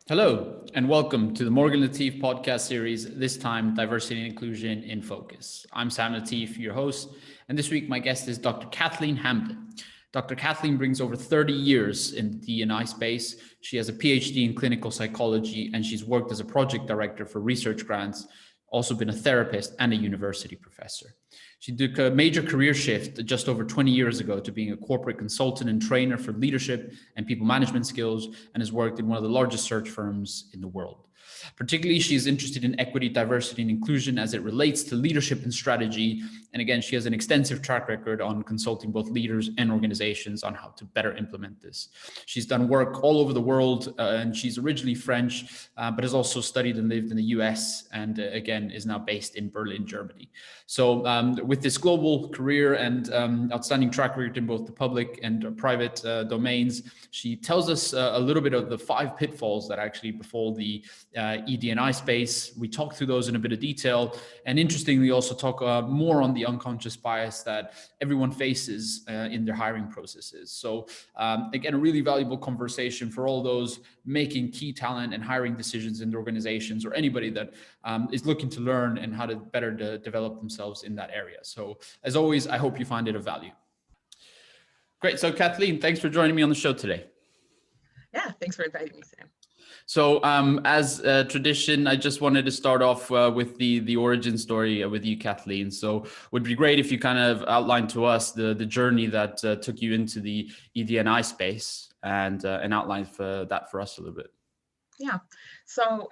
Hello, and welcome to the Morgan Latif podcast series, this time Diversity and Inclusion in Focus. I'm Sam Latif, your host, and this week my guest is Dr. Kathleen Hamblin. Dr. Kathleen brings over 30 years in the D&I space. She has a PhD in clinical psychology, and she's worked as a project director for research grants, also been a therapist and a university professor. She took a major career shift just over 20 years ago to being a corporate consultant and trainer for leadership and people management skills, and has worked in one of the largest search firms in the world. Particularly, she is interested in equity, diversity, and inclusion as it relates to leadership and strategy. And again, she has an extensive track record on consulting both leaders and organizations on how to better implement this. She's done work all over the world, and she's originally French, but has also studied and lived in the US, and again, is now based in Berlin, Germany. So with this global career and outstanding track record in both the public and private domains, she tells us a little bit of the 5 pitfalls that actually befall the ED&I space. We talk through those in a bit of detail, and interestingly also talk more on the unconscious bias that everyone faces in their hiring processes. So again, a really valuable conversation for all those making key talent and hiring decisions in the organizations, or anybody that is looking to learn and how to better develop themselves in that area. So as always, I hope you find it of value. Great. So Kathleen, thanks for joining me on the show today. Yeah, thanks for inviting me, Sam. So as tradition, I just wanted to start off with the origin story with you, Kathleen. So it would be great if you kind of outline to us the journey that took you into the ED&I space, and outline that for us a little bit. Yeah, so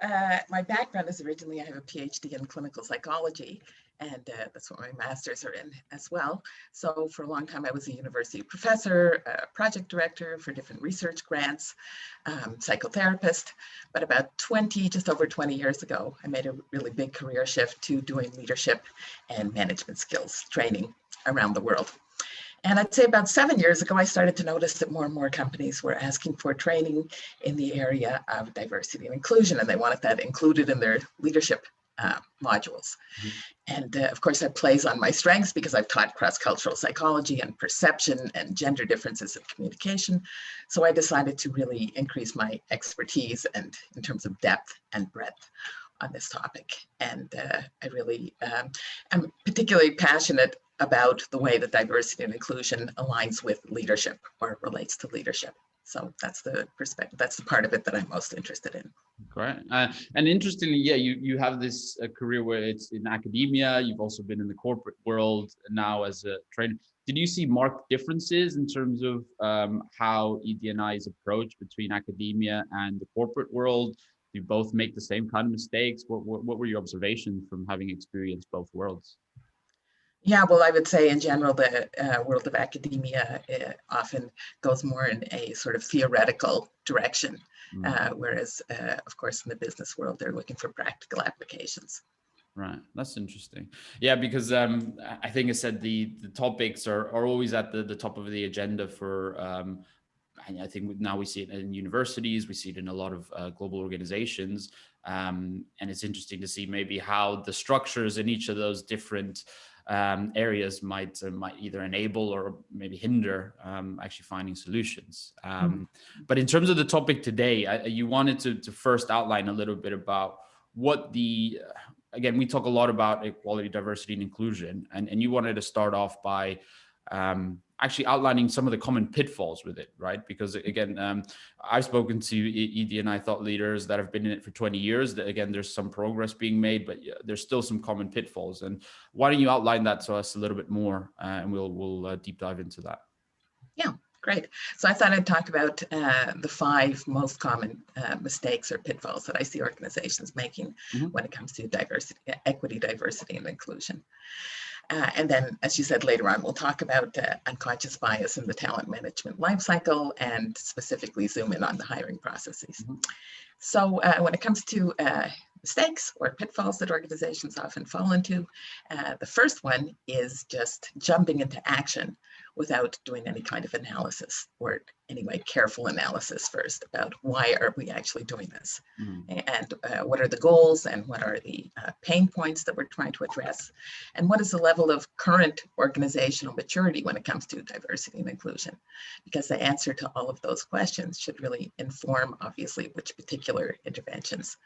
my background is originally, I have a PhD in clinical psychology, and that's what my masters are in as well. So for a long time, I was a university professor, project director for different research grants, psychotherapist. But about just over 20 years ago, I made a really big career shift to doing leadership and management skills training around the world. And I'd say about 7 years ago, I started to notice that more and more companies were asking for training in the area of diversity and inclusion, and they wanted that included in their leadership modules. Mm-hmm. And of course, that plays on my strengths because I've taught cross-cultural psychology and perception and gender differences in communication. So I decided to really increase my expertise and in terms of depth and breadth on this topic. And I really am particularly passionate about the way that diversity and inclusion aligns with leadership or relates to leadership. So that's the perspective, that's the part of it that I'm most interested in. Great. And interestingly, yeah, you have this career where it's in academia, you've also been in the corporate world now as a trainer. Did you see marked differences in terms of how ED&I is approached between academia and the corporate world? Do you both make the same kind of mistakes? What were your observations from having experienced both worlds? Yeah, well, I would say in general, the world of academia often goes more in a sort of theoretical direction, whereas, of course, in the business world, they're looking for practical applications. Right, that's interesting. Yeah, because I think I said the topics are always at the top of the agenda for, I think now we see it in universities, we see it in a lot of global organizations, and it's interesting to see maybe how the structures in each of those different areas might either enable or maybe hinder actually finding solutions. But in terms of the topic today, you wanted to first outline a little bit about what again, we talk a lot about equality, diversity, and inclusion, and you wanted to start off by actually outlining some of the common pitfalls with it, right? Because again, I've spoken to ED&I thought leaders that have been in it for 20 years. That again, there's some progress being made, but there's still some common pitfalls. And why don't you outline that to us a little bit more, and we'll deep dive into that. Yeah, great. So I thought I'd talk about the 5 most common mistakes or pitfalls that I see organizations making when it comes to diversity, equity, diversity, and inclusion. And then, as you said, later on, we'll talk about unconscious bias in the talent management lifecycle and specifically zoom in on the hiring processes. So when it comes to mistakes or pitfalls that organizations often fall into, the first one is just jumping into action without doing any kind of analysis, or anyway, careful analysis first about why are we actually doing this, and what are the goals, and what are the pain points that we're trying to address, and what is the level of current organizational maturity when it comes to diversity and inclusion, because the answer to all of those questions should really inform, obviously, which particular interventions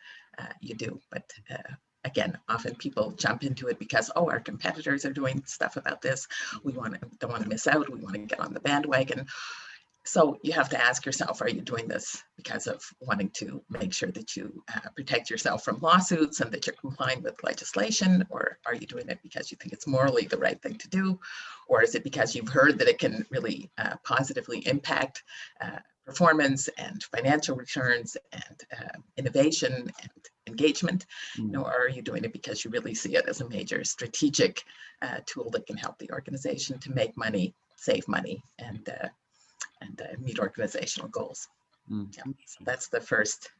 you do. But again, often people jump into it because, oh, our competitors are doing stuff about this. We don't want to miss out. We want to get on the bandwagon. So you have to ask yourself, are you doing this because of wanting to make sure that you protect yourself from lawsuits and that you're complying with legislation? Or are you doing it because you think it's morally the right thing to do? Or is it because you've heard that it can really positively impact performance and financial returns and innovation and engagement? Or are you doing it because you really see it as a major strategic tool that can help the organization to make money, save money, and meet organizational goals? Yeah, so that's the first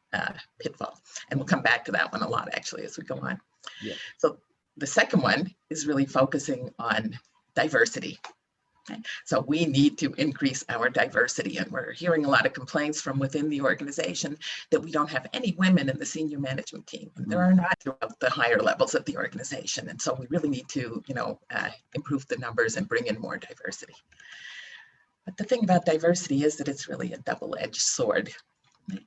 pitfall. And we'll come back to that one a lot, actually, as we go on. Yeah. So the second one is really focusing on diversity. Okay. So we need to increase our diversity, and we're hearing a lot of complaints from within the organization that we don't have any women in the senior management team, and there are not throughout the higher levels of the organization. And so we really need to, improve the numbers and bring in more diversity. But the thing about diversity is that it's really a double-edged sword,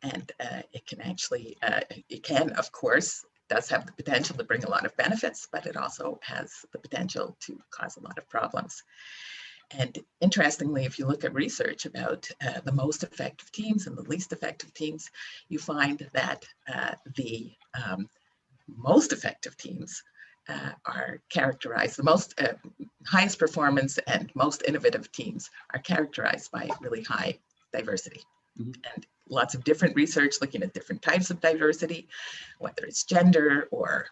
and it can, of course, does have the potential to bring a lot of benefits, but it also has the potential to cause a lot of problems. And interestingly, if you look at research about the most effective teams and the least effective teams, you find that the most effective teams are characterized, the most highest performance and most innovative teams are characterized by really high diversity. And lots of different research looking at different types of diversity, whether it's gender or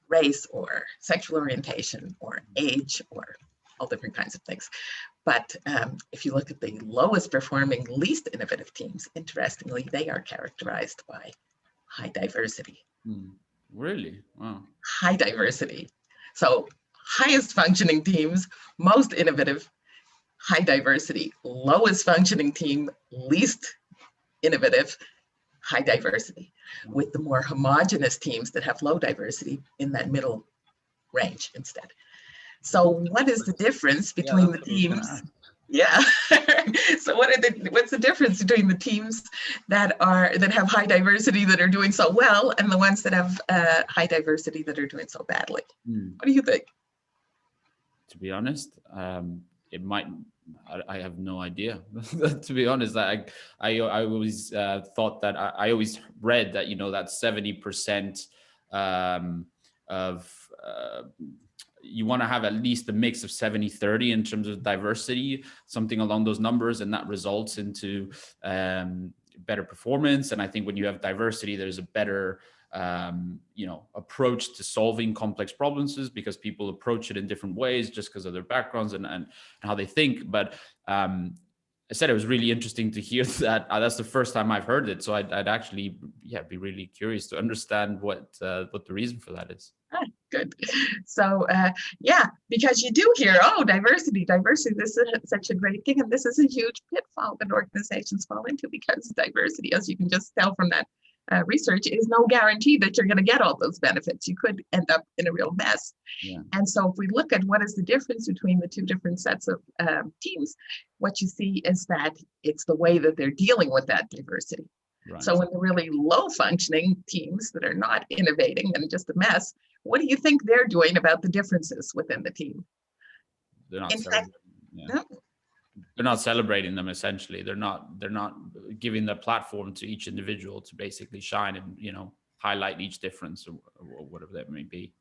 race or sexual orientation or age or all different kinds of things. But if you look at the lowest performing, least innovative teams, interestingly, they are characterized by high diversity. Really? Wow. High diversity. So highest functioning teams, most innovative, high diversity. Lowest functioning team, least innovative, high diversity. With the more homogeneous teams that have low diversity in that middle range instead. So what is the difference between the teams? Yeah. So what's the difference between the teams that have high diversity that are doing so well and the ones that have high diversity that are doing so badly? What do you think? To be honest, it might. I have no idea. To be honest, I always thought that I always read that that 70% of you want to have at least a mix of 70-30 in terms of diversity, something along those numbers, and that results into better performance. And I think when you have diversity, there's a better approach to solving complex problems, because people approach it in different ways just because of their backgrounds and how they think. But I said it was really interesting to hear that. That's the first time I've heard it. So I'd actually be really curious to understand what the reason for that is. Good. So because you do hear, diversity, this is such a great thing. And this is a huge pitfall that organizations fall into, because diversity, as you can just tell from that research, is no guarantee that you're going to get all those benefits. You could end up in a real mess. Yeah. And so if we look at what is the difference between the two different sets of teams, what you see is that it's the way that they're dealing with that diversity. Right. So in the really low functioning teams that are not innovating and just a mess, what do you think they're doing about the differences within the team? They're not They're not celebrating them. Essentially, they're not giving the platform to each individual to basically shine and highlight each difference or whatever that may be.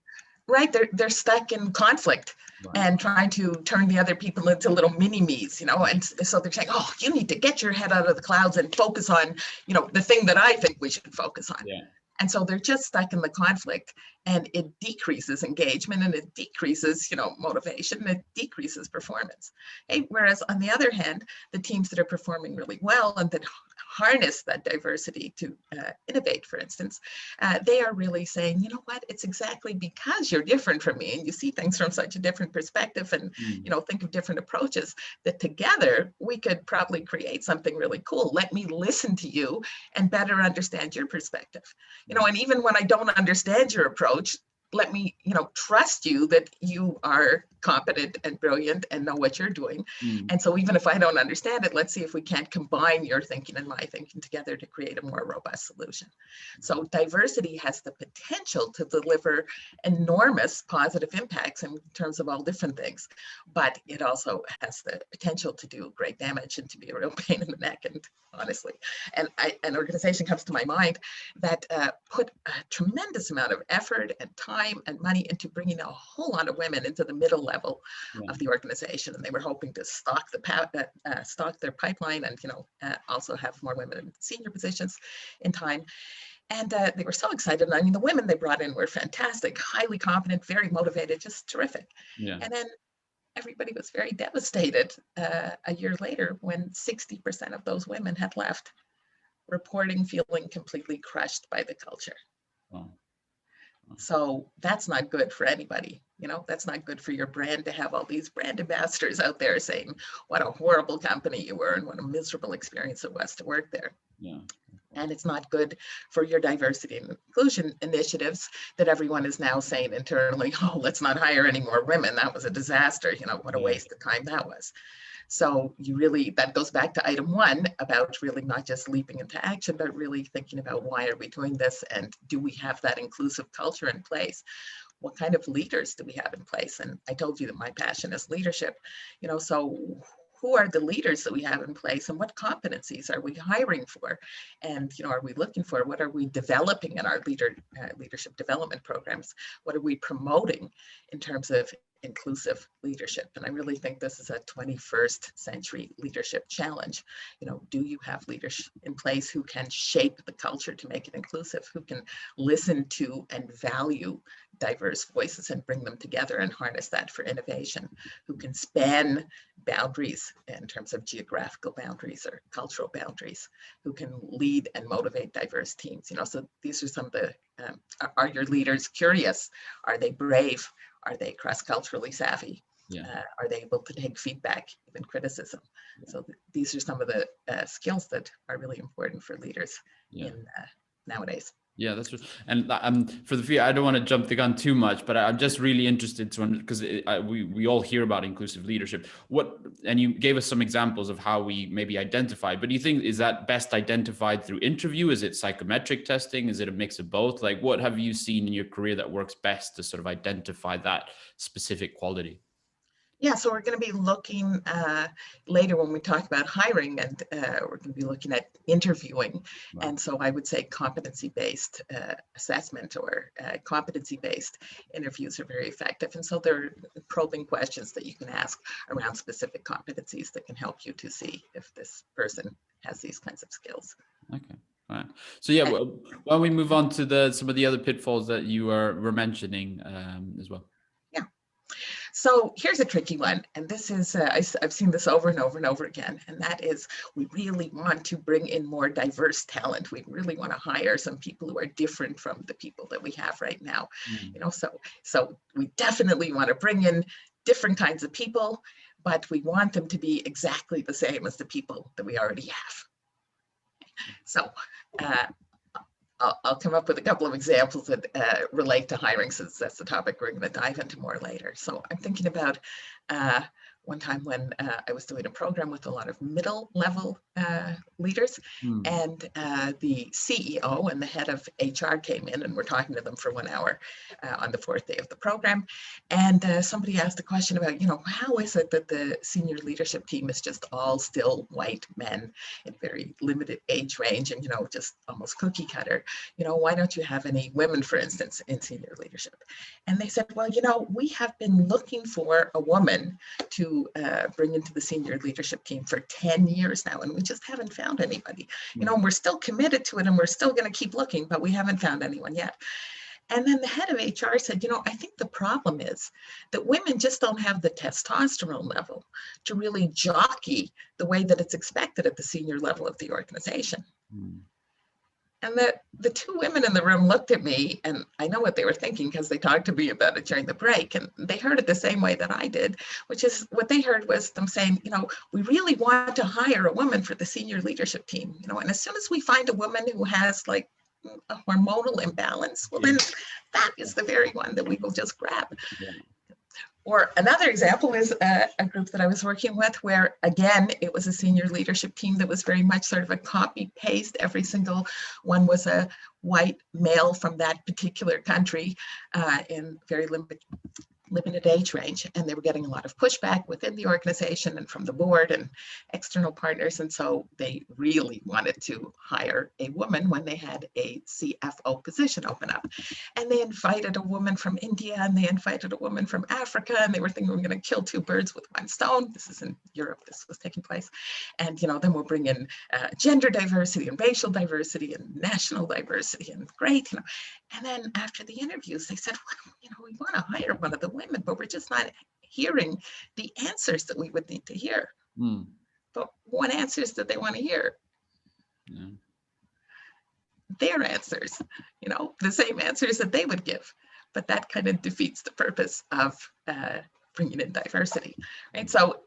Right, they're stuck in conflict, right, and trying to turn the other people into little mini-me's, and so they're saying, you need to get your head out of the clouds and focus on, the thing that I think we should focus on. Yeah. And so they're just stuck in the conflict, and it decreases engagement, and it decreases, motivation, and it decreases performance. Whereas on the other hand, the teams that are performing really well and that harness that diversity to innovate, for instance, they are really saying, you know what, it's exactly because you're different from me and you see things from such a different perspective and, you know, think of different approaches, that together we could probably create something really cool. Let me listen to you and better understand your perspective. You know, and even when I don't understand your approach, let me, you know, trust you that you are competent and brilliant and know what you're doing. And so even if I don't understand it, let's see if we can't combine your thinking and my thinking together to create a more robust solution. So diversity has the potential to deliver enormous positive impacts in terms of all different things, but it also has the potential to do great damage and to be a real pain in the neck. And honestly, and an organization comes to my mind that put a tremendous amount of effort and time and money into bringing a whole lot of women into the middle level of the organization, and they were hoping to stock their pipeline and, you know, also have more women in senior positions in time. And they were so excited. I mean, the women they brought in were fantastic, highly competent, very motivated, just terrific. And then everybody was very devastated a year later when 60% of those women had left, reporting feeling completely crushed by the culture. So that's not good for anybody. You know, that's not good for your brand to have all these brand ambassadors out there saying what a horrible company you were and what a miserable experience it was to work there. And it's not good for your diversity and inclusion initiatives that everyone is now saying internally, oh, let's not hire any more women. That was a disaster. You know, what a waste of time that was. So you really, that goes back to item one about really not just leaping into action, but really thinking about why are we doing this and do we have that inclusive culture in place? What kind of leaders do we have in place? And I told you that my passion is leadership, you know, so who are the leaders that we have in place and what competencies are we hiring for? And, you know, are we looking for, what are we developing in our leadership development programs? What are we promoting in terms of inclusive leadership? And I really think this is a 21st century leadership challenge. You know, do you have leaders in place who can shape the culture to make it inclusive, who can listen to and value diverse voices and bring them together and harness that for innovation, who can span boundaries in terms of geographical boundaries or cultural boundaries, who can lead and motivate diverse teams? You know, so these are some of the, are your leaders curious? Are they brave? Are they cross-culturally savvy? Are they able to take feedback, even criticism? So these are some of the skills that are really important for leaders in nowadays. Yeah, that's true. And for the few, I don't want to jump the gun too much, but I'm just really interested to, because we all hear about inclusive leadership. And you gave us some examples of how we maybe identify, but do you think, is that best identified through interview? Is it psychometric testing? Is it a mix of both? Like, what have you seen in your career that works best to sort of identify that specific quality? Yeah, so we're going to be looking later when we talk about hiring, and we're going to be looking at interviewing. Wow. And so I would say competency-based assessment or competency-based interviews are very effective. And so they're probing questions that you can ask around specific competencies that can help you to see if this person has these kinds of skills. Okay. All right. So yeah, why don't we move on to some of the other pitfalls that you were mentioning as well? So here's a tricky one, and this is, I've seen this over and over and over again, and that is we really want to bring in more diverse talent. We really want to hire some people who are different from the people that we have right now. You know, so we definitely want to bring in different kinds of people, but we want them to be exactly the same as the people that we already have. So I'll come up with a couple of examples that relate to hiring, since that's the topic we're going to dive into more later. So I'm thinking about one time when I was doing a program with a lot of middle level leaders, and the CEO and the head of HR came in, and we're talking to them for 1 hour on the 4th day of the program. And somebody asked a question about, you know, how is it that the senior leadership team is just all still white men in very limited age range and, you know, just almost cookie cutter? You know, why don't you have any women, for instance, in senior leadership? And they said, well, you know, we have been looking for a woman to bring into the senior leadership team for 10 years now, and we just haven't found anybody. You know, we're still committed to it, and we're still going to keep looking, but we haven't found anyone yet. And then the head of HR said, I think the problem is that women just don't have the testosterone level to really jockey the way that it's expected at the senior level of the organization. Mm. And the two women in the room looked at me, and I know what they were thinking because they talked to me about it during the break, and they heard it the same way that I did, which is what they heard was them saying, we really want to hire a woman for the senior leadership team, and as soon as we find a woman who has like a hormonal imbalance, well, then that is the very one that we will just grab. Yeah. Or another example is a group that I was working with where, again, it was a senior leadership team that was very much sort of a copy paste. Every single one was a white male from that particular country in very limited age range, and they were getting a lot of pushback within the organization and from the board and external partners, and so they really wanted to hire a woman when they had a CFO position open up. And they invited a woman from India, and they invited a woman from Africa, and they were thinking we're going to kill two birds with one stone. This is in Europe, this was taking place. And then we'll bring in gender diversity and racial diversity and national diversity, and great. And then after the interviews, they said, well, we want to hire one of the women, but we're just not hearing the answers that we would need to hear. Mm. But what answers that they want to hear? Yeah. Their answers, the same answers that they would give. But that kind of defeats the purpose of bringing in diversity, right? So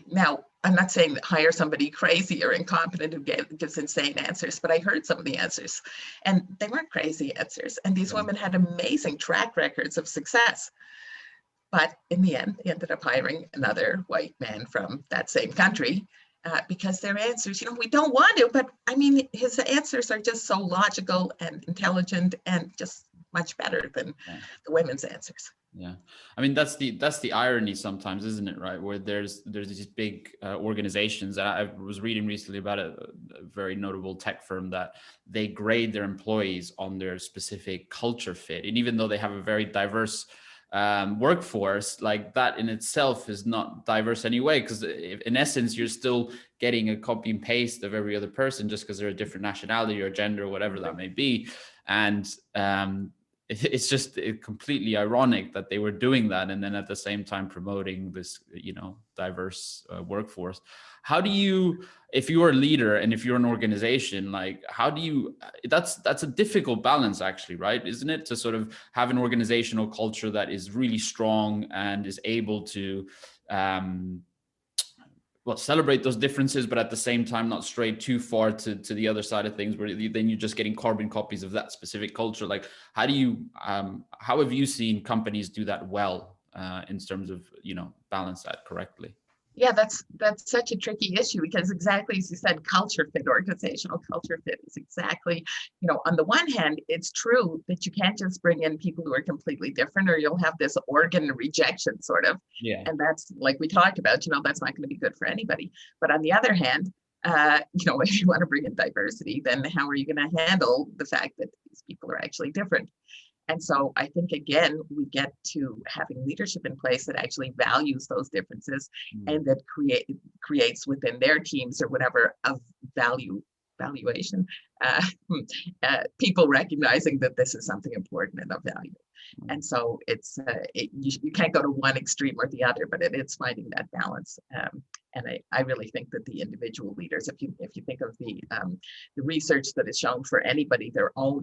now, I'm not saying that hire somebody crazy or incompetent who gives insane answers, but I heard some of the answers, and they weren't crazy answers. And these women had amazing track records of success. But in the end, they ended up hiring another white man from that same country because their answers, we don't want to, but I mean, his answers are just so logical and intelligent and just much better than the women's answers. Yeah, I mean that's the irony sometimes, isn't it? Right, where there's these big organizations. I was reading recently about a very notable tech firm that they grade their employees on their specific culture fit, and even though they have a very diverse workforce, like that in itself is not diverse anyway, because in essence you're still getting a copy and paste of every other person just because they're a different nationality or gender or whatever that may be, and it's just completely ironic that they were doing that and then at the same time promoting this diverse workforce. How do you, if you're a leader and if you're an organization, like how do you, that's a difficult balance actually, right? Isn't it, to sort of have an organizational culture that is really strong and is able to celebrate those differences, but at the same time not stray too far to the other side of things where then you're just getting carbon copies of that specific culture. Like how have you seen companies do that well in terms of balance that correctly? Yeah, that's such a tricky issue because exactly as you said, culture fit, organizational culture fit is exactly, on the one hand, it's true that you can't just bring in people who are completely different or you'll have this organ rejection sort of. Yeah. And that's like we talked about, that's not going to be good for anybody. But on the other hand, if you want to bring in diversity, then how are you going to handle the fact that these people are actually different? And so I think, again, we get to having leadership in place that actually values those differences and that creates within their teams or whatever of valuation, people recognizing that this is something important and of value. And so it's you can't go to one extreme or the other, but it's finding that balance. And I really think that the individual leaders, if you think of the research that is shown for anybody, their own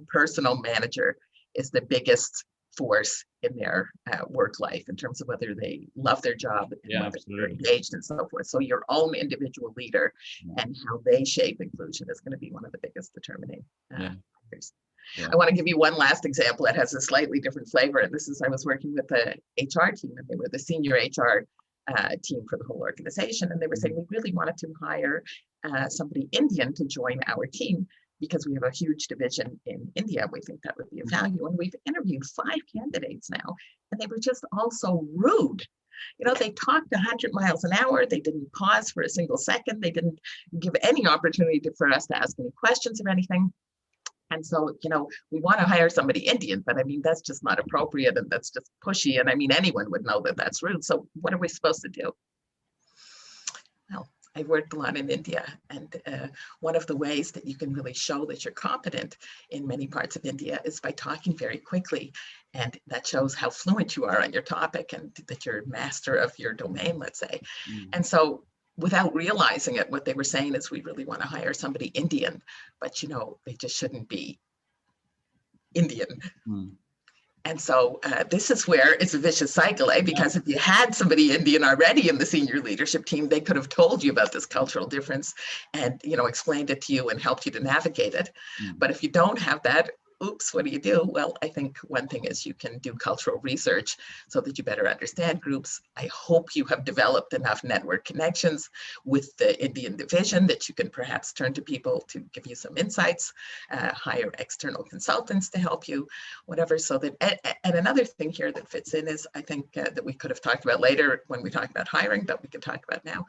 personal manager is the biggest force in their work life in terms of whether they love their job and whether they're engaged and so forth. So your own individual leader and how they shape inclusion is going to be one of the biggest determining factors. I want to give you one last example that has a slightly different flavor. And this is, I was working with the HR team, and they were the senior HR team for the whole organization. And they were saying, we really wanted to hire somebody Indian to join our team because we have a huge division in India. We think that would be of value. And we've interviewed 5 candidates now, and they were just all so rude. They talked 100 miles an hour. They didn't pause for a single second. They didn't give any opportunity for us to ask any questions or anything. And so, we want to hire somebody Indian, but I mean, that's just not appropriate and that's just pushy. And I mean, anyone would know that that's rude. So what are we supposed to do? Well, I worked a lot in India, and one of the ways that you can really show that you're competent in many parts of India is by talking very quickly. And that shows how fluent you are on your topic and that you're master of your domain, let's say. And so without realizing it, what they were saying is we really want to hire somebody Indian, but they just shouldn't be Indian. And so this is where it's a vicious cycle, because if you had somebody Indian already in the senior leadership team, they could have told you about this cultural difference and, explained it to you and helped you to navigate it. But if you don't have that, oops, what do you do? Well, I think one thing is you can do cultural research so that you better understand groups. I hope you have developed enough network connections with the Indian division that you can perhaps turn to people to give you some insights, hire external consultants to help you, whatever. So that, and another thing here that fits in is, I think that we could have talked about later when we talk about hiring, but we can talk about now,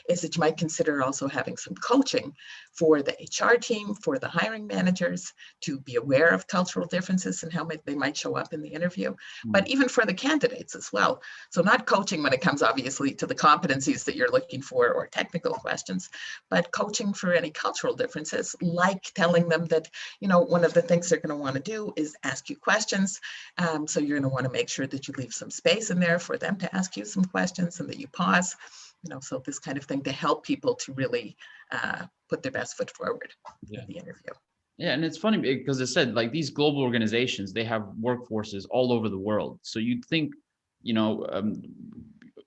is that you might consider also having some coaching for the HR team, for the hiring managers, to be aware of cultural differences and how they might show up in the interview, but even for the candidates as well. So not coaching when it comes obviously to the competencies that you're looking for or technical questions, but coaching for any cultural differences, like telling them that, one of the things they're going to want to do is ask you questions. So you're going to want to make sure that you leave some space in there for them to ask you some questions and that you pause, so this kind of thing to help people to really put their best foot forward in the interview. Yeah, and it's funny because it said like these global organizations, they have workforces all over the world. So you'd think,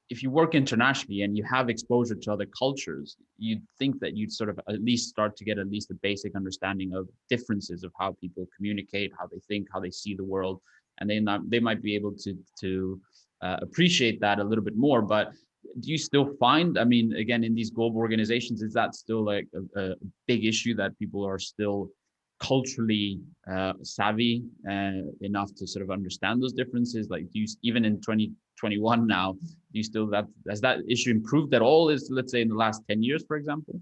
if you work internationally and you have exposure to other cultures, you'd think that you'd sort of at least start to get at least a basic understanding of differences of how people communicate, how they think, how they see the world, and they might be able to appreciate that a little bit more. But do you still find, I mean, again, in these global organizations, is that still like a big issue that people are still culturally savvy enough to sort of understand those differences? Like, do you, even in 2021 now, do you still, has that issue improved at all, is, let's say, in the last 10 years, for example?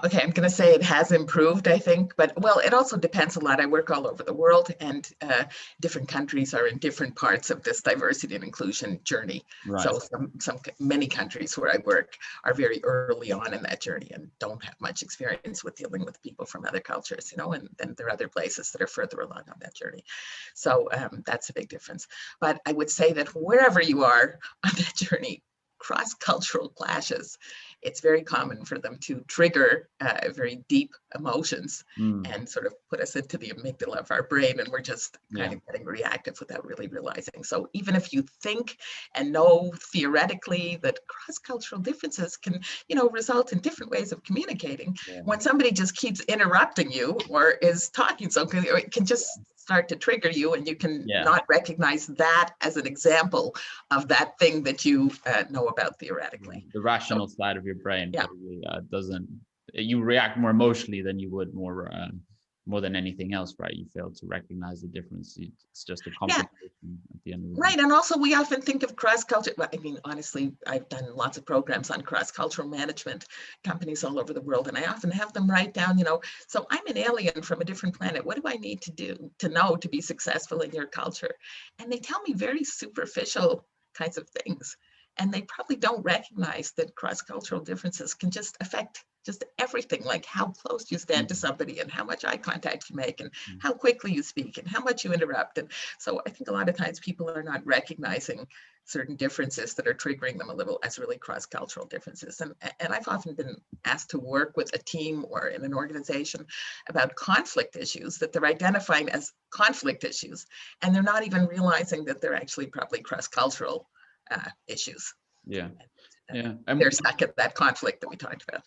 Okay, I'm going to say it has improved, I think, but well, it also depends a lot. I work all over the world, and different countries are in different parts of this diversity and inclusion journey. Right. So many countries where I work are very early on in that journey and don't have much experience with dealing with people from other cultures, and then there are other places that are further along on that journey. So that's a big difference. But I would say that wherever you are on that journey, cross-cultural clashes, it's very common for them to trigger very deep emotions and sort of put us into the amygdala of our brain, and we're just kind of getting reactive without really realizing. So even if you think and know theoretically that cross-cultural differences can, result in different ways of communicating, when somebody just keeps interrupting you or is talking something, it can just start to trigger you, and you can not recognize that as an example of that thing that you know about theoretically. The rational side of your brain probably doesn't, you react more emotionally than you would more than anything else, right? You fail to recognize the difference. It's just a complication at the end of the day. Right, and also we often think of cross-culture, I mean, honestly, I've done lots of programs on cross-cultural management, companies all over the world, and I often have them write down, so I'm an alien from a different planet. What do I need to do to know to be successful in your culture? And they tell me very superficial kinds of things. And they probably don't recognize that cross-cultural differences can just affect just everything, like how close you stand to somebody and how much eye contact you make and how quickly you speak and how much you interrupt. And so I think a lot of times people are not recognizing certain differences that are triggering them a little as really cross-cultural differences. And I've often been asked to work with a team or in an organization about conflict issues that they're identifying as conflict issues, and they're not even realizing that they're actually probably cross-cultural issues. And they're stuck at that conflict that we talked about.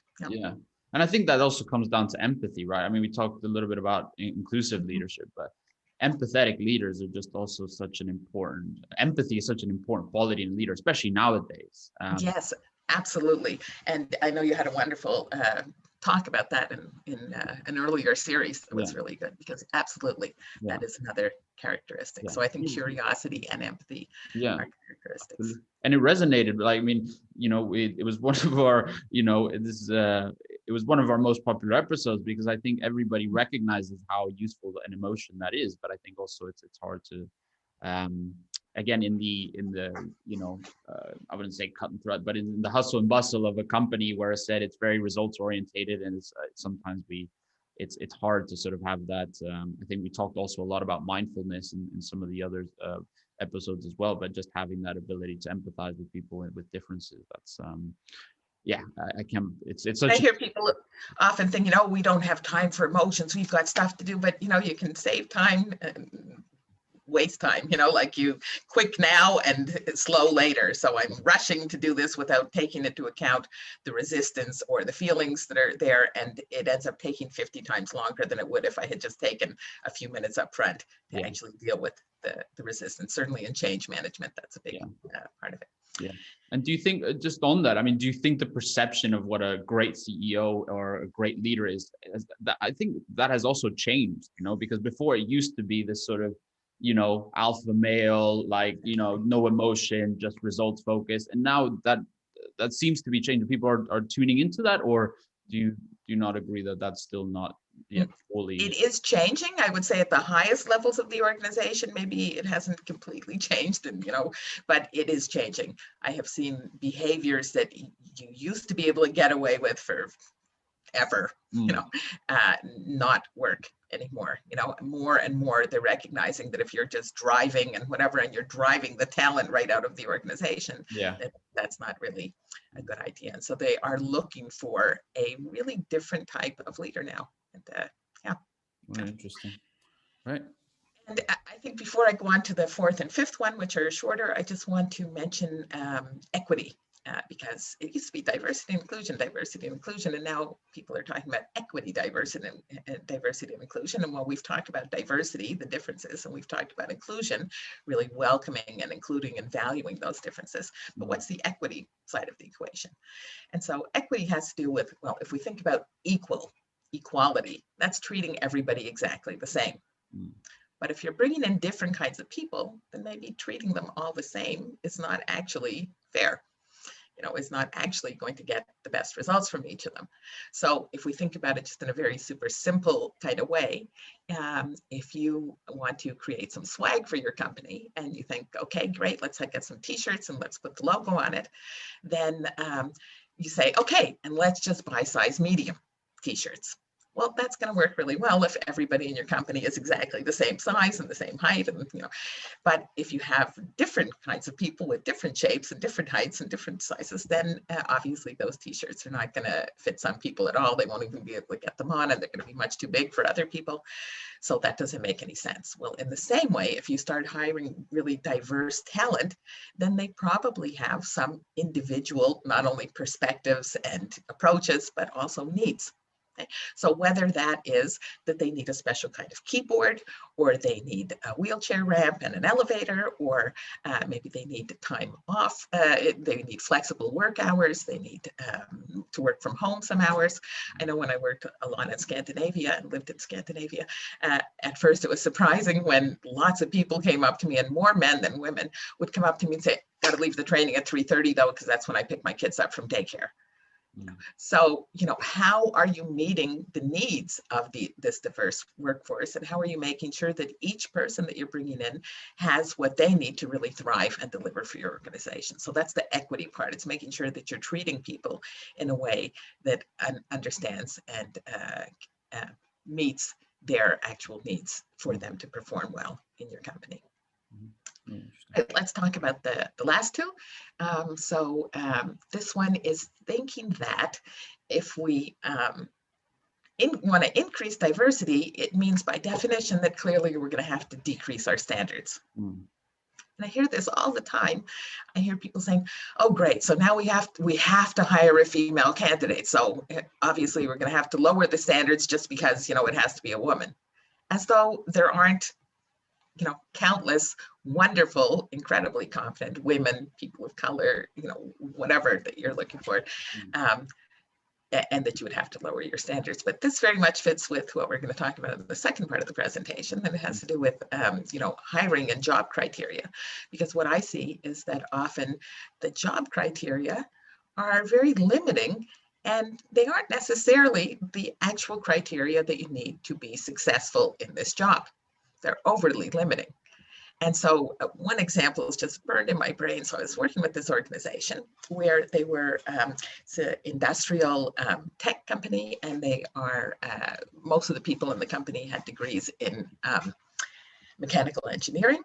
And I think that also comes down to empathy, right? I mean, we talked a little bit about inclusive leadership, but empathetic leaders are just also empathy is such an important quality in a leader, especially nowadays. Yes, absolutely. And I know you had a wonderful talk about that in an earlier series that was really good, because absolutely that is another characteristic. So I think curiosity and empathy are characteristics. And it resonated. Like, I mean, it was one of our, it was one of our most popular episodes, because I think everybody recognizes how useful an emotion that is. But I think also it's hard to again, in the I wouldn't say cut and thrust, but in the hustle and bustle of a company where I said it's very results orientated, and it's sometimes it's hard to sort of have that. I think we talked also a lot about mindfulness in some of the other episodes as well, but just having that ability to empathize with people and with differences. That's I can. It's such. I hear people often think, we don't have time for emotions. We've got stuff to do, but you can save time and waste time, like you quick now and slow later. So I'm rushing to do this without taking into account the resistance or the feelings that are there. And it ends up taking 50 times longer than it would if I had just taken a few minutes up front to actually deal with the resistance. Certainly in change management, that's a big part of it. Yeah. And do you think, just on that, I mean, do you think the perception of what a great CEO or a great leader is that, I think that has also changed, because before it used to be this sort of, alpha male, like, no emotion, just results focused. And now that seems to be changing. People are tuning into that, or do you not agree that that's still not yet fully? It is changing. I would say at the highest levels of the organization, maybe it hasn't completely changed, and but it is changing. I have seen behaviors that you used to be able to get away with for ever, not work anymore. More and more they're recognizing that if you're just driving and whatever, and you're driving the talent right out of the organization, that's not really a good idea. And so they are looking for a really different type of leader now. And Very interesting. Right. And I think before I go on to the fourth and fifth one, which are shorter, I just want to mention equity. Because it used to be diversity and inclusion, and now people are talking about equity, diversity and inclusion. And while we've talked about diversity, the differences, and we've talked about inclusion, really welcoming and including and valuing those differences. But what's the equity side of the equation? And so equity has to do with, well, if we think about equality, that's treating everybody exactly the same. But if you're bringing in different kinds of people, then maybe treating them all the same is not actually fair. Is not actually going to get the best results from each of them. So if we think about it just in a very super simple kind of way, if you want to create some swag for your company and you think, okay, great, let's get some t-shirts and let's put the logo on it, then you say, okay, and let's just buy size medium t-shirts. Well, that's going to work really well if everybody in your company is exactly the same size and the same height, and But if you have different kinds of people with different shapes and different heights and different sizes, then obviously those t-shirts are not going to fit some people at all. They won't even be able to get them on, and they're going to be much too big for other people. So that doesn't make any sense. Well, in the same way, if you start hiring really diverse talent, then they probably have some individual, not only perspectives and approaches, but also needs. So whether that is that they need a special kind of keyboard, or they need a wheelchair ramp and an elevator, or maybe they need time off, they need flexible work hours, they need to work from home some hours. I know when I worked a lot in Scandinavia and lived in Scandinavia, at first it was surprising when lots of people came up to me, and more men than women would come up to me and say, got to leave the training at 3:30 though, because that's when I pick my kids up from daycare. So, how are you meeting the needs of this diverse workforce, and how are you making sure that each person that you're bringing in has what they need to really thrive and deliver for your organization? So that's the equity part. It's making sure that you're treating people in a way that understands and meets their actual needs for them to perform well in your company. Let's talk about the last two. This one is thinking that if we want to increase diversity, it means by definition that clearly we're going to have to decrease our standards. And I hear this all the time. I hear people saying, oh, great, so now we have to hire a female candidate. So obviously we're going to have to lower the standards just because, it has to be a woman. As though there aren't countless wonderful, incredibly confident women, people of color, whatever that you're looking for, and that you would have to lower your standards. But this very much fits with what we're going to talk about in the second part of the presentation, and it has to do with, hiring and job criteria. Because what I see is that often the job criteria are very limiting, and they aren't necessarily the actual criteria that you need to be successful in this job. They're overly limiting. And so one example is just burned in my brain. So I was working with this organization where they were, it's an industrial tech company, and they are, most of the people in the company had degrees in mechanical engineering.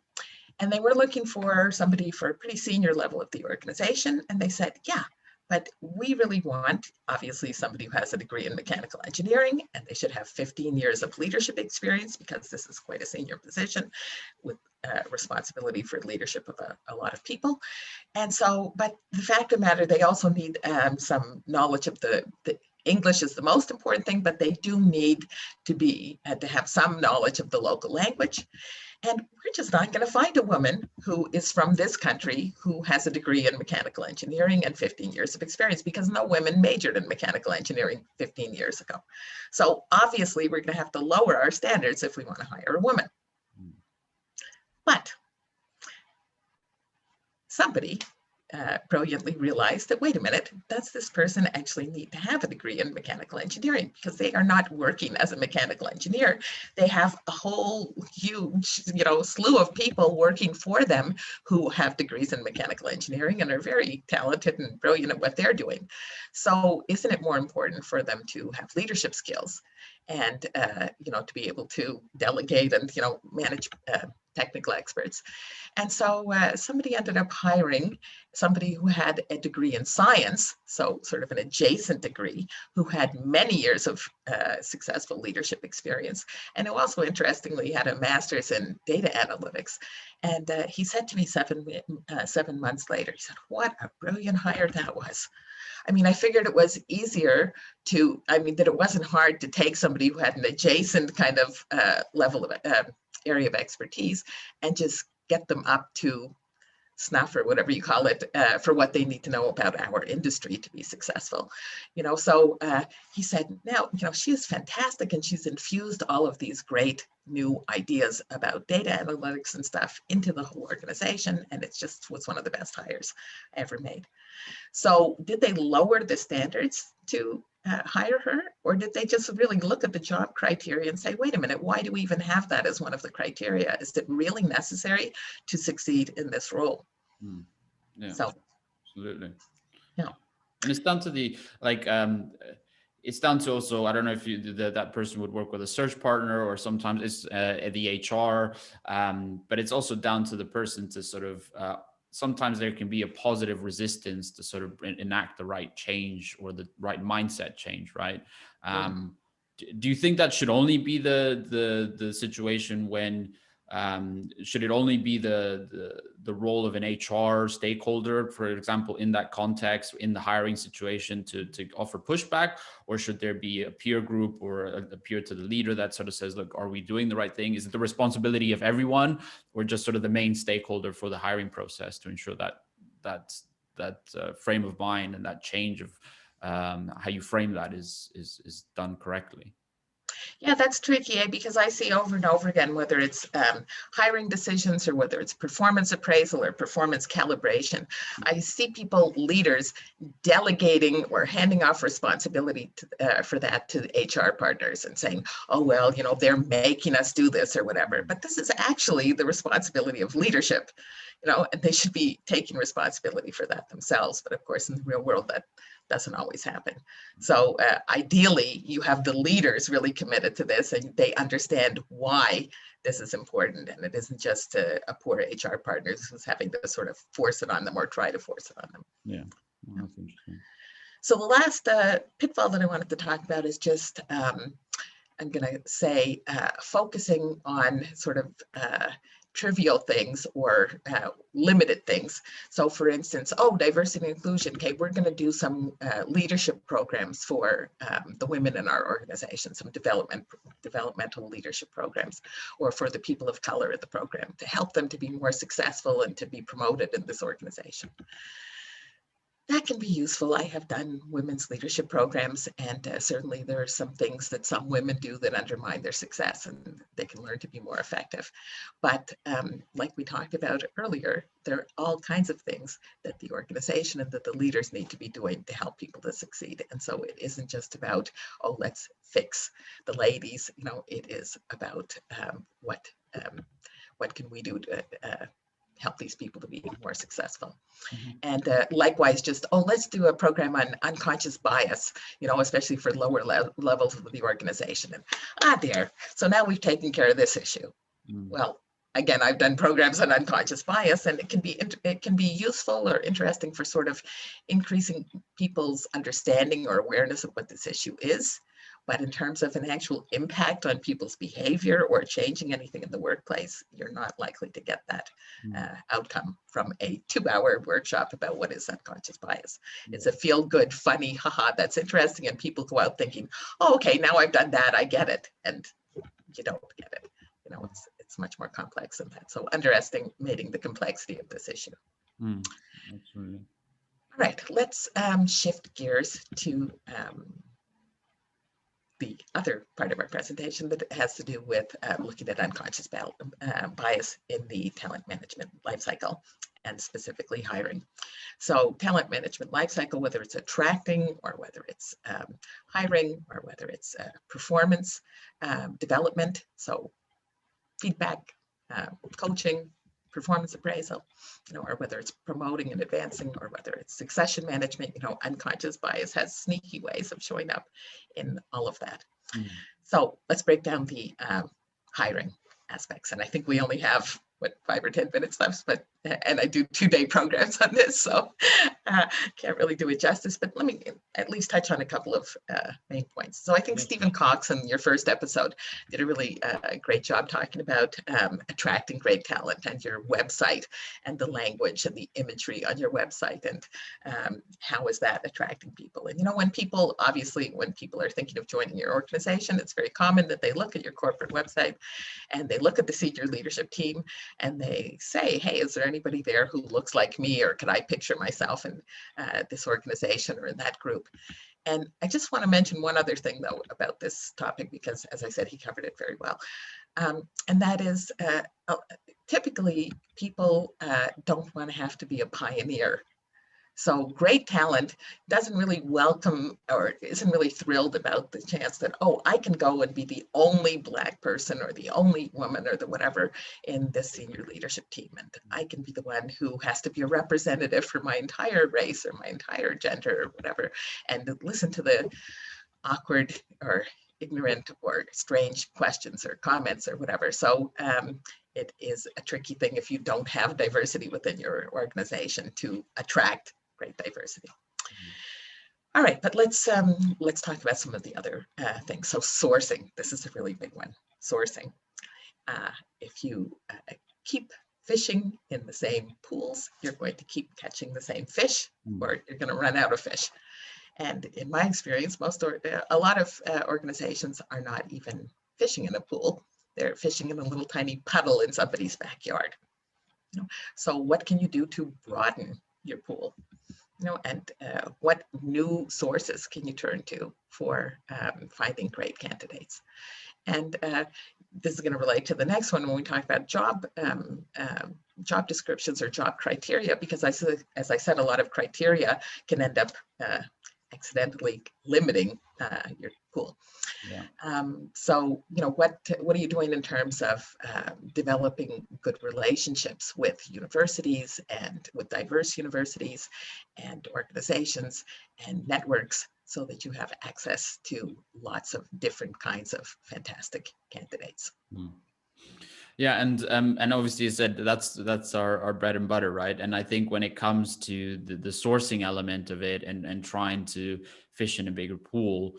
And they were looking for somebody for a pretty senior level of the organization. And they said, yeah, but we really want, obviously, somebody who has a degree in mechanical engineering, and they should have 15 years of leadership experience, because this is quite a senior position with responsibility for leadership of a lot of people. And so, but the fact of the matter, they also need some knowledge of the English is the most important thing, but they do need to have some knowledge of the local language. And we're just not going to find a woman who is from this country who has a degree in mechanical engineering and 15 years of experience, because no women majored in mechanical engineering 15 years ago. So obviously we're going to have to lower our standards if we want to hire a woman. But somebody brilliantly realized that, wait a minute, does this person actually need to have a degree in mechanical engineering? Because they are not working as a mechanical engineer. They have a whole huge, slew of people working for them who have degrees in mechanical engineering and are very talented and brilliant at what they're doing. So isn't it more important for them to have leadership skills and, to be able to delegate and, manage technical experts? And so somebody ended up hiring somebody who had a degree in science, so sort of an adjacent degree, who had many years of successful leadership experience, and who also, interestingly, had a master's in data analytics. And he said to me 7 months later, he said, what a brilliant hire that was. I mean, I figured it was easier that it wasn't hard to take somebody who had an adjacent kind of level of area of expertise and just get them up to snuff, or whatever you call it, for what they need to know about our industry to be successful. So he said, now, she is fantastic, and she's infused all of these great new ideas about data analytics and stuff into the whole organization, and it just was one of the best hires I ever made. So did they lower the standards to hire her, or did they just really look at the job criteria and say, wait a minute, why do we even have that as one of the criteria? Is it really necessary to succeed in this role? Yeah, so absolutely. Yeah. And it's down to it's down to also, I don't know if that person would work with a search partner, or sometimes it's the HR, but it's also down to the person to sort of, sometimes there can be a positive resistance to sort of enact the right change or the right mindset change, right? Do you think that should only be the situation when, should it only be the role of an HR stakeholder, for example, in that context, in the hiring situation, to offer pushback? Or should there be a peer group or a peer to the leader that sort of says, look, are we doing the right thing? Is it the responsibility of everyone, or just sort of the main stakeholder for the hiring process to ensure that frame of mind and that change of how you frame that is done correctly? Yeah, that's tricky, because I see over and over again, whether it's hiring decisions or whether it's performance appraisal or performance calibration, I see people, leaders, delegating or handing off responsibility for that to HR partners and saying, oh, well, they're making us do this or whatever. But this is actually the responsibility of leadership, and they should be taking responsibility for that themselves. But of course, in the real world, that doesn't always happen. So ideally, you have the leaders really committed to this, and they understand why this is important, and it isn't just a poor HR partner who's having to sort of force it on them or try to force it on them. Yeah, well, that's interesting. So the last pitfall that I wanted to talk about is just, I'm going to say, focusing on sort of trivial things or limited things. So for instance, diversity and inclusion. Okay, we're going to do some leadership programs for the women in our organization, some developmental leadership programs, or for the people of color in the program, to help them to be more successful and to be promoted in this organization. That can be useful. I have done women's leadership programs, and certainly there are some things that some women do that undermine their success, and they can learn to be more effective. But like we talked about earlier, there are all kinds of things that the organization and that the leaders need to be doing to help people to succeed. And so it isn't just about, let's fix the ladies. It is about what what can we do to help these people to be more successful. Mm-hmm. And likewise, just, let's do a program on unconscious bias, especially for lower levels of the organization. And there, so now we've taken care of this issue. Well, again, I've done programs on unconscious bias, and it can be useful or interesting for sort of increasing people's understanding or awareness of what this issue is. But in terms of an actual impact on people's behavior or changing anything in the workplace, you're not likely to get that outcome from a 2-hour workshop about what is unconscious bias. It's a feel-good, funny, haha, that's interesting, and people go out thinking, oh, okay, now I've done that, I get it, and you don't get it. It's much more complex than that. So underestimating the complexity of this issue. Absolutely. All right, let's shift gears to the other part of our presentation that has to do with looking at unconscious bias in the talent management lifecycle, and specifically hiring. So talent management lifecycle, whether it's attracting or whether it's hiring or whether it's performance development, so feedback, coaching, performance appraisal, or whether it's promoting and advancing, or whether it's succession management, unconscious bias has sneaky ways of showing up in all of that. So let's break down the hiring aspects. And I think we only have 5 or 10 minutes left, but and I do 2-day programs on this, so can't really do it justice, but let me at least touch on a couple of main points. So I think Stephen Cox in your first episode did a really great job talking about attracting great talent and your website and the language and the imagery on your website, and how is that attracting people. And when people are thinking of joining your organization, it's very common that they look at your corporate website and they look at the senior leadership team and they say, hey, is there anybody there who looks like me, or could I picture myself in this organization or in that group? And I just want to mention one other thing, though, about this topic, because as I said, he covered it very well. And that is typically people don't want to have to be a pioneer. So great talent doesn't really welcome or isn't really thrilled about the chance that, I can go and be the only Black person or the only woman or the whatever in the senior leadership team. And I can be the one who has to be a representative for my entire race or my entire gender or whatever, and listen to the awkward or ignorant or strange questions or comments or whatever. So it is a tricky thing if you don't have diversity within your organization to attract great diversity. All right, but let's talk about some of the other things. So sourcing, this is a really big one. Sourcing. If you keep fishing in the same pools, you're going to keep catching the same fish, or you're going to run out of fish. And in my experience, a lot of organizations are not even fishing in a pool. They're fishing in a little tiny puddle in somebody's backyard. So what can you do to broaden your pool? And what new sources can you turn to for finding great candidates? And this is going to relate to the next one when we talk about job descriptions or job criteria, because as I said, a lot of criteria can end up accidentally limiting your pool. Yeah. So, what are you doing in terms of developing good relationships with universities and with diverse universities and organizations and networks, so that you have access to lots of different kinds of fantastic candidates? Yeah, and obviously you said that's our bread and butter, right? And I think when it comes to the sourcing element of it and trying to fish in a bigger pool,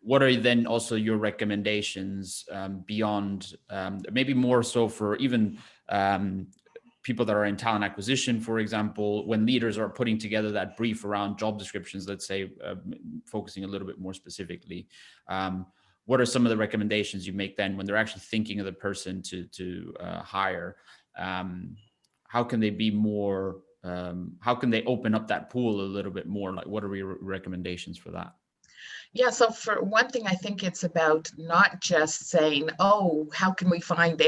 what are then also your recommendations beyond maybe more so for even people that are in talent acquisition, for example, when leaders are putting together that brief around job descriptions, let's say focusing a little bit more specifically, what are some of the recommendations you make then when they're actually thinking of the person to hire? How can they be more, how can they open up that pool a little bit more? Like, what are your recommendations for that? Yeah, so for one thing, I think it's about not just saying, oh, how can we find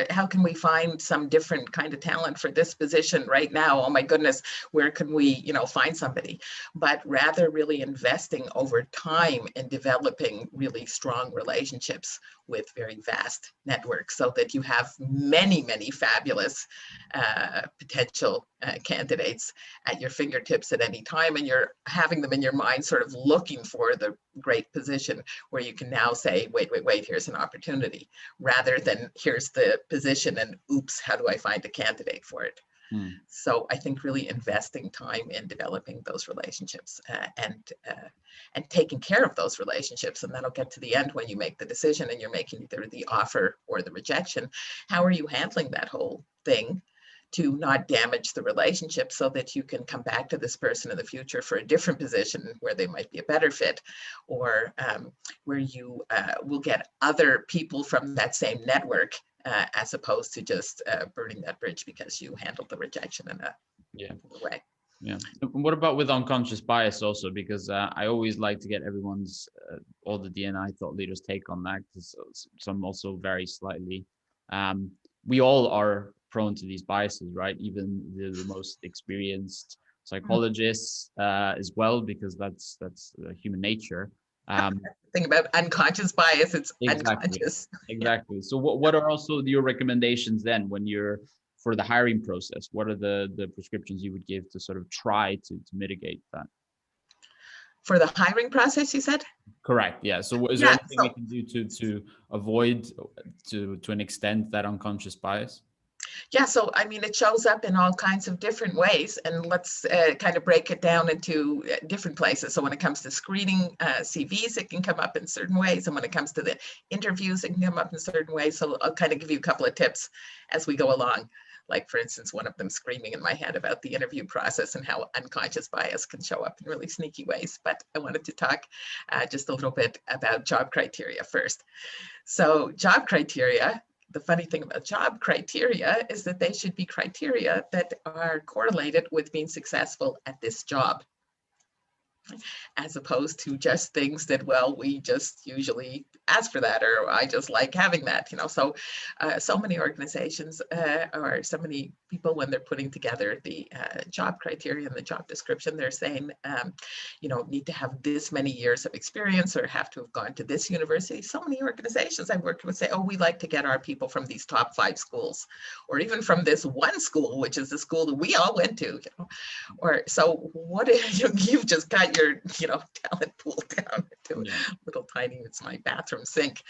how can we find some different kind of talent for this position right now? Oh my goodness, where can we, find somebody? But rather really investing over time in developing really strong relationships with very vast networks so that you have many, many fabulous potential candidates at your fingertips at any time, and you're having them in your mind sort of looking for the great position where you can now say, wait, here's an opportunity, rather than here's the position and oops, how do I find a candidate for it? So I think really investing time in developing those relationships and taking care of those relationships, and that'll get to the end when you make the decision and you're making either the offer or the rejection. How are you handling that whole thing to not damage the relationship so that you can come back to this person in the future for a different position where they might be a better fit, or where you will get other people from that same network as opposed to just burning that bridge because you handled the rejection in a way. Yeah. What about with unconscious bias also? Because I always like to get everyone's, all the D&I thought leaders take on that, because some also vary slightly. We all are prone to these biases, right? Even the most experienced psychologists as well, because that's human nature. Think about unconscious bias, it's exactly, unconscious. Exactly. So what are also your recommendations then when you're for the hiring process? What are the prescriptions you would give to sort of try to mitigate that? For the hiring process, you said? Correct. Yeah. So is there anything we can do to avoid to an extent that unconscious bias? Yeah, so I mean, it shows up in all kinds of different ways, and let's kind of break it down into different places. So when it comes to screening CVs, it can come up in certain ways, and when it comes to the interviews, it can come up in certain ways. So I'll kind of give you a couple of tips as we go along. Like, for instance, one of them screaming in my head about the interview process and how unconscious bias can show up in really sneaky ways. But I wanted to talk just a little bit about job criteria first. So job criteria, the funny thing about job criteria is that they should be criteria that are correlated with being successful at this job, as opposed to just things that, well, we just usually ask for that, or I just like having that, So so many organizations or so many people, when they're putting together the job criteria and the job description, they're saying, need to have this many years of experience or have to have gone to this university. So many organizations I've worked with say, oh, we like to get our people from these top 5 schools, or even from this one school, which is the school that we all went to, Or so what if you've just got your, talent pool down to little tiny, it's my bathroom sink,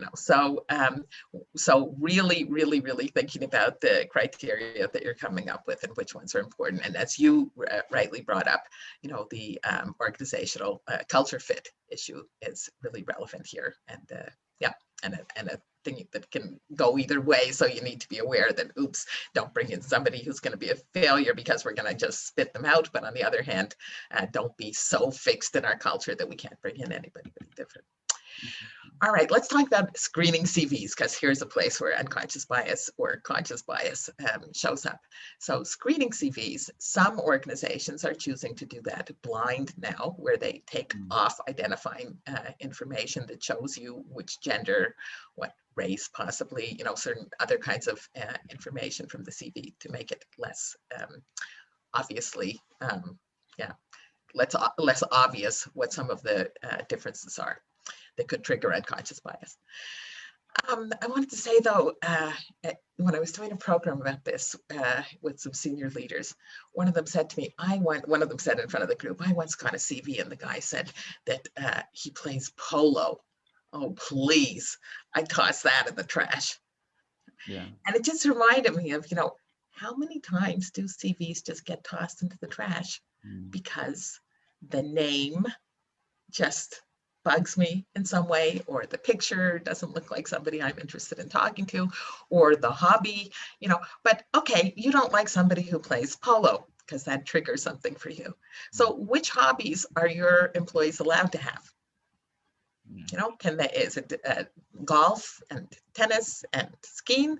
So really, really, really thinking about the criteria that you're coming up with and which ones are important. And as you rightly brought up, the organizational culture fit issue is really relevant here. And and a thing that can go either way. So you need to be aware that, oops, don't bring in somebody who's going to be a failure because we're going to just spit them out. But on the other hand, don't be so fixed in our culture that we can't bring in anybody different. All right, let's talk about screening CVs, because here's a place where unconscious bias or conscious bias shows up. So screening CVs, some organizations are choosing to do that blind now, where they take off identifying information that shows you which gender, what race, possibly, certain other kinds of information from the CV to make it less obviously, less obvious what some of the differences are that could trigger unconscious bias. I wanted to say, though, when I was doing a program about this with some senior leaders, one of them said to me, one of them said in front of the group, I once got a CV and the guy said that he plays polo. Oh, please, I tossed that in the trash. Yeah. And it just reminded me of, how many times do CVs just get tossed into the trash because the name just bugs me in some way, or the picture doesn't look like somebody I'm interested in talking to, or the hobby, but okay, you don't like somebody who plays polo because that triggers something for you. So which hobbies are your employees allowed to have? Is it golf and tennis and skiing?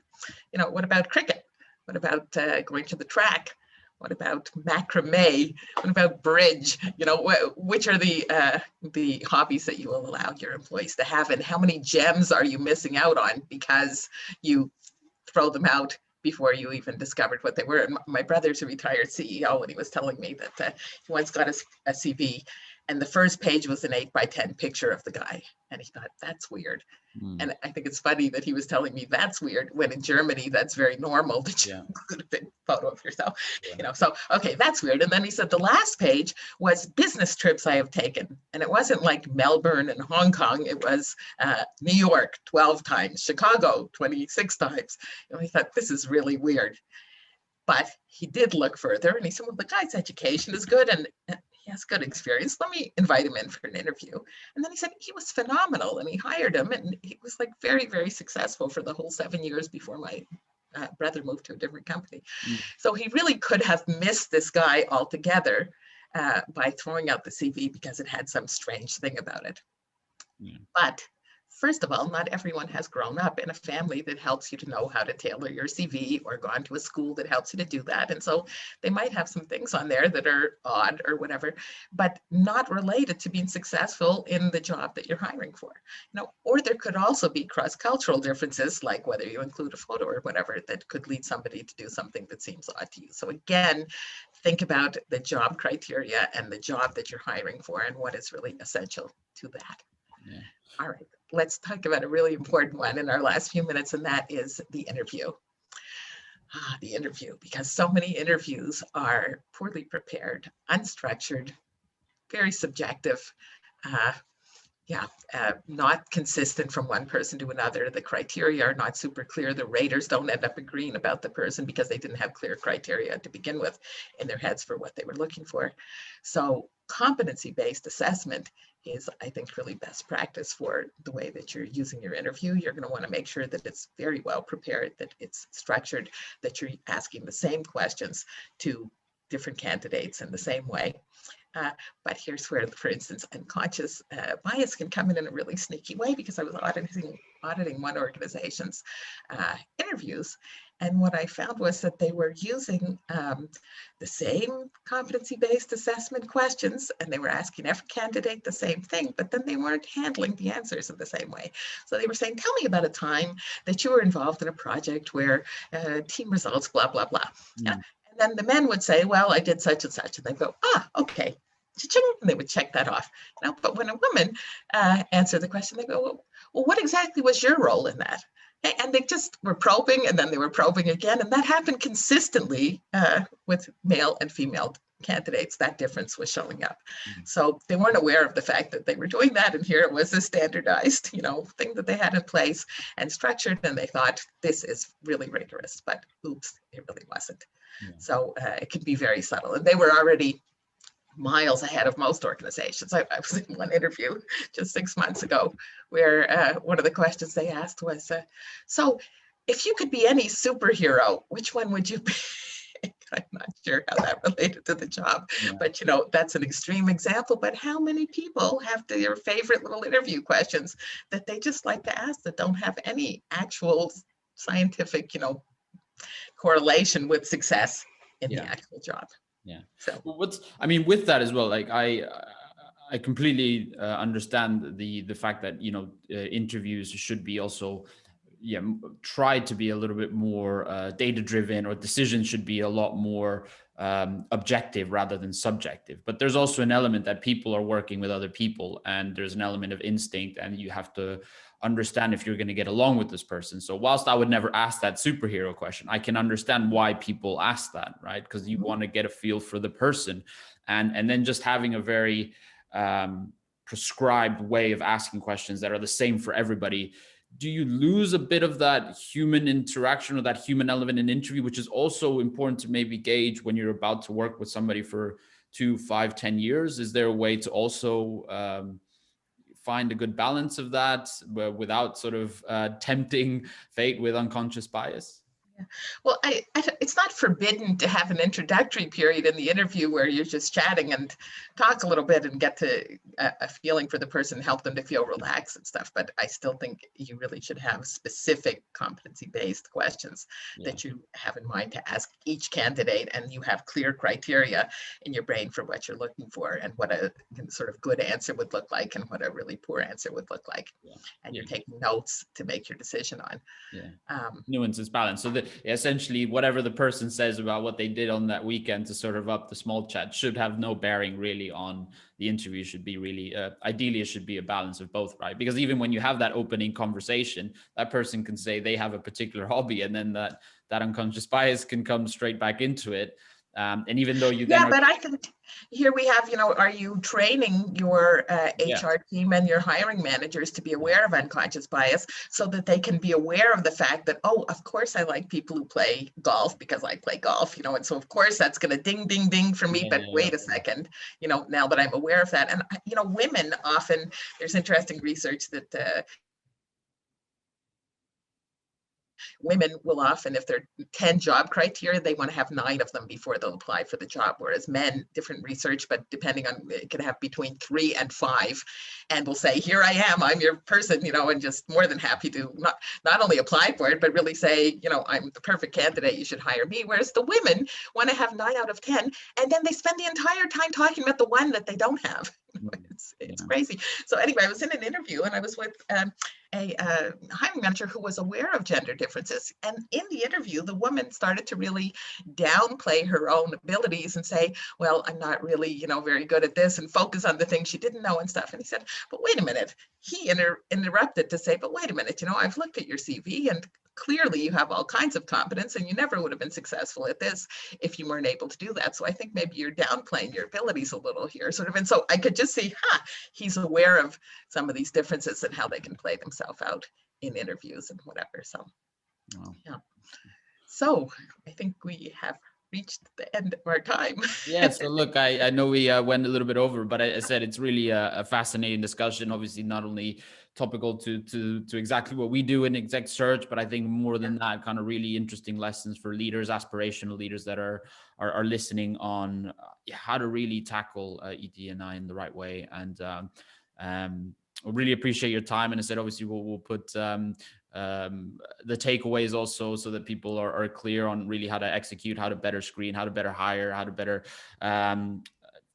What about cricket? What about going to the track? What about macrame? What about bridge? You know, which are the hobbies that you will allow your employees to have, and how many gems are you missing out on because you throw them out before you even discovered what they were? And my brother's a retired CEO, and he was telling me that he once got a CV, and the first page was an 8x10 picture of the guy, and he thought, that's weird. And I think it's funny that he was telling me that's weird when in Germany that's very normal to include a big photo of yourself. You know, so okay, that's weird. And then he said the last page was business trips I have taken, and it wasn't like Melbourne and Hong Kong. It was New York 12 times, Chicago 26 times. And he thought, this is really weird. But he did look further, and he said, well, the guy's education is good, and he has good experience. Let me invite him in for an interview. And then he said he was phenomenal, and he hired him, and he was like very, very successful for the whole 7 years before my brother moved to a different company. So he really could have missed this guy altogether by throwing out the CV because it had some strange thing about it. But first of all, not everyone has grown up in a family that helps you to know how to tailor your CV, or gone to a school that helps you to do that. And so they might have some things on there that are odd or whatever, but not related to being successful in the job that you're hiring for. You know, or there could also be cross-cultural differences, like whether you include a photo or whatever, that could lead somebody to do something that seems odd to you. So again, think about the job criteria and the job that you're hiring for and what is really essential to that. All right, let's talk about a really important one in our last few minutes, and that is the interview. The interview, because so many interviews are poorly prepared, unstructured, very subjective, not consistent from one person to another. The criteria are not super clear. The raters don't end up agreeing about the person because they didn't have clear criteria to begin with in their heads for what they were looking for. So competency-based assessment is, I think, really best practice for the way that you're using your interview. You're going to want to make sure that it's very well prepared, that it's structured, that you're asking the same questions to different candidates in the same way. But here's where, for instance, unconscious bias can come in a really sneaky way, because I was auditing one organization's interviews. And what I found was that they were using the same competency-based assessment questions, and they were asking every candidate the same thing, but then they weren't handling the answers in the same way. So they were saying, tell me about a time that you were involved in a project where team results, blah, blah, blah. Yeah. And then the men would say, well, I did such and such. And they go, okay. And they would check that off. You know, but when a woman answered the question, they go, well, what exactly was your role in that? And they just were probing, and then they were probing again. And that happened consistently with male and female candidates. That difference was showing up. So they weren't aware of the fact that they were doing that. And here it was a standardized, thing that they had in place and structured. And they thought, this is really rigorous, but oops, it really wasn't. So it can be very subtle. And they were already miles ahead of most organizations. I was in one interview just 6 months ago where one of the questions they asked was, so if you could be any superhero, which one would you be? I'm not sure how that related to the job, but that's an extreme example. But how many people have their favorite little interview questions that they just like to ask that don't have any actual scientific, correlation with success in the actual job? So with that as well, like I completely understand the fact that interviews should be also try to be a little bit more data driven, or decisions should be a lot more objective rather than subjective. But there's also an element that people are working with other people, and there's an element of instinct, and you have to understand if you're going to get along with this person. So whilst I would never ask that superhero question, I can understand why people ask that, right? Because you want to get a feel for the person, and then just having a very prescribed way of asking questions that are the same for everybody. Do you lose a bit of that human interaction or that human element in interview, which is also important to maybe gauge when you're about to work with somebody for 2, 5, 10 years? Is there a way to also find a good balance of that without sort of tempting fate with unconscious bias? Well, it's not forbidden to have an introductory period in the interview where you're just chatting and talk a little bit and get to a feeling for the person, help them to feel relaxed and stuff. But I still think you really should have specific competency-based questions that you have in mind to ask each candidate, and you have clear criteria in your brain for what you're looking for and what a sort of good answer would look like and what a really poor answer would look like. And you're taking notes to make your decision on. Nuances, balance. So essentially whatever the person says about what they did on that weekend to sort of up the small chat should have no bearing really on the interview. Should be really, ideally it should be a balance of both, right? Because even when you have that opening conversation, that person can say they have a particular hobby, and then that unconscious bias can come straight back into it. And even though you then but I think here we have, are you training your HR team and your hiring managers to be aware of unconscious bias so that they can be aware of the fact that, oh, of course I like people who play golf because I play golf, and so of course that's going to ding, ding, ding for me. But wait a second, now that I'm aware of that. And, women often, there's interesting research that women will often, if there are 10 job criteria, they want to have 9 of them before they'll apply for the job. Whereas men, different research, but depending on, it can have between 3 and 5, and will say, here I am, I'm your person, and just more than happy to not only apply for it, but really say, I'm the perfect candidate, you should hire me. Whereas the women want to have 9 out of 10, and then they spend the entire time talking about the one that they don't have. It's crazy. So anyway, I was in an interview and I was with a hiring manager who was aware of gender differences. And in the interview, the woman started to really downplay her own abilities and say, well, I'm not really, very good at this, and focus on the things she didn't know and stuff. And he said, but wait a minute. He interrupted to say, but wait a minute, I've looked at your CV and clearly you have all kinds of competence, and you never would have been successful at this if you weren't able to do that. So I think maybe you're downplaying your abilities a little here, sort of. And so I could just see, he's aware of some of these differences and how they can play themselves out in interviews and whatever. So, So I think we have reached the end of our time. So look, I know we went a little bit over, but I said it's really a fascinating discussion. Obviously, not only topical to exactly what we do in exec search, but I think more than that, kind of really interesting lessons for leaders, aspirational leaders that are listening on how to really tackle ED&I in the right way. And I really appreciate your time. And I said, obviously, we'll put the takeaways also so that people are clear on really how to execute, how to better screen, how to better hire, how to better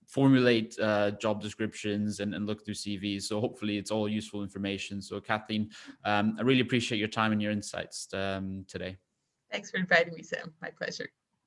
formulate job descriptions and look through CVs. So hopefully it's all useful information. So Kathleen, I really appreciate your time and your insights today. Thanks for inviting me, Sam. My pleasure.